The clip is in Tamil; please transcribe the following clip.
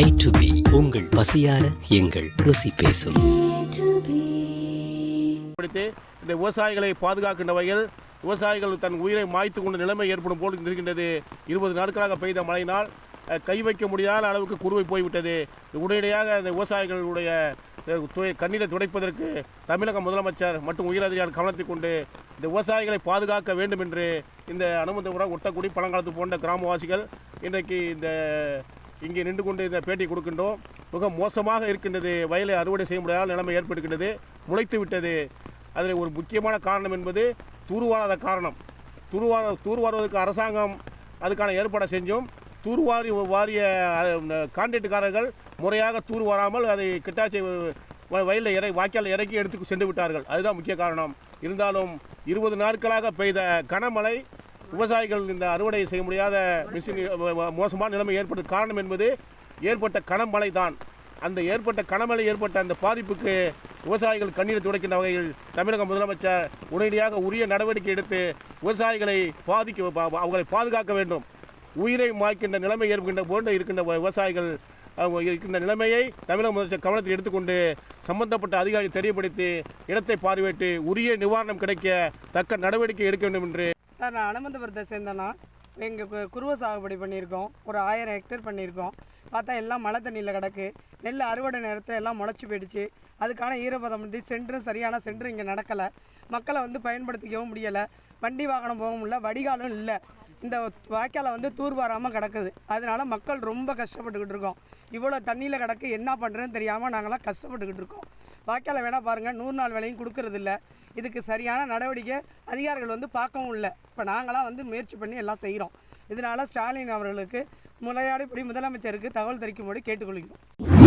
A to B உங்கள் பசியார எங்கள் ருசி பேசும். இந்த விவசாயிகளை பாதுகாக்கின்ற வகையில் விவசாயிகள் தன் உயிரை மாய்த்து கொண்ட நிலைமை ஏற்படும் போல் இருக்கின்றது. 20 நாட்களாக பெய்த மழையினால் கை வைக்க முடியாத அளவுக்கு குறுவை போய்விட்டது. உடனடியாக இந்த விவசாயிகளுடைய கண்ணீரை துடைப்பதற்கு தமிழக முதலமைச்சர் மற்றும் உயரதிகாரிகள் கவனத்தை கொண்டு இந்த விவசாயிகளை பாதுகாக்க வேண்டும் என்று இந்த அனுமந்தபுரம், ஒட்டக்குடி, பழங்காலத்து போன்ற கிராமவாசிகள் இன்றைக்கு இங்கே நின்று கொண்டு இந்த பேட்டி கொடுக்கின்றோம். மிக மோசமாக இருக்கின்றது. வயலை அறுவடை செய்ய முடியாத நிலைமை ஏற்படுகின்றது. முளைத்து விட்டது. அதில் ஒரு முக்கியமான காரணம் என்பது தூர்வாராத காரணம். தூர்வாருவதற்கு அரசாங்கம் அதுக்கான ஏற்பாடை செஞ்சோம். வாரிய கான்ட்ராக்டுக்காரர்கள் முறையாக தூர்வாராமல் அதை கிட்டாச்சி வயலில் வாய்க்கால் இறக்கி எடுத்து சென்று விட்டார்கள். அதுதான் முக்கிய காரணம். இருந்தாலும் 20 நாட்களாக பெய்த கனமழை விவசாயிகள் இந்த அறுவடை செய்ய முடியாத மோசமான நிலைமை ஏற்பட்ட காரணம் என்பது ஏற்பட்ட கனமழை தான். அந்த கனமழை ஏற்பட்ட அந்த பாதிப்புக்கு விவசாயிகள் கண்ணீரை துடைக்கின்ற வகையில் தமிழக முதலமைச்சர் உடனடியாக உரிய நடவடிக்கை எடுத்து விவசாயிகளை அவங்களை பாதுகாக்க வேண்டும். உயிரை மாய்க்கின்ற நிலைமை ஏற்படுகின்ற போன்று இருக்கின்ற விவசாயிகள் இருக்கின்ற நிலைமையை தமிழக முதலமைச்சர் கவனத்தில் எடுத்துக்கொண்டு சம்பந்தப்பட்ட அதிகாரி தெரியப்படுத்தி இடத்தை பார்வையிட்டு உரிய நிவாரணம் கிடைக்க தக்க நடவடிக்கை எடுக்க வேண்டும் என்று. சார், நான் அனுமந்தபுரத்தை சேர்ந்தேன்னா எங்கள் குருவை சாகுபடி பண்ணியிருக்கோம். ஒரு 1000 ஹெக்டேர் பண்ணியிருக்கோம். பார்த்தா எல்லாம் மழை தண்ணியில் கிடக்கு. நெல் அறுவடை நேரத்தில் எல்லாம் முளைச்சி போயிடுச்சு. அதுக்கான ஈரப்பதம் வந்து சரியான சென்டர் இங்கே நடக்கலை. மக்களை பயன்படுத்திக்கவும் முடியலை. வண்டி வாகனம் போகவும் இல்லை, வடிகாலும் இல்லை. இந்த வாய்க்காலை தூர்வாராமல் கிடக்குது. அதனால மக்கள் ரொம்ப கஷ்டப்பட்டுக்கிட்டு இருக்கோம். இவ்வளோ தண்ணியில் கிடக்கு, என்ன பண்ணுறதுன்னு தெரியாமல் நாங்களாம் கஷ்டப்பட்டுக்கிட்டு இருக்கோம். வாய்க்காலை வேணால் பாருங்கள், 100 நாள் வேலையும் கொடுக்கறதில்ல. இதுக்கு சரியான நடவடிக்கை அதிகாரிகள் பார்க்கவும் இல்லை. இப்போ நாங்களாம் முயற்சி பண்ணி எல்லாம் செய்கிறோம். இதனால் ஸ்டாலின் அவர்களுக்கு முதலமைச்சருக்கு தகவல் தெரிவிக்கும்படி கேட்டுக்கொள்கிறோம்.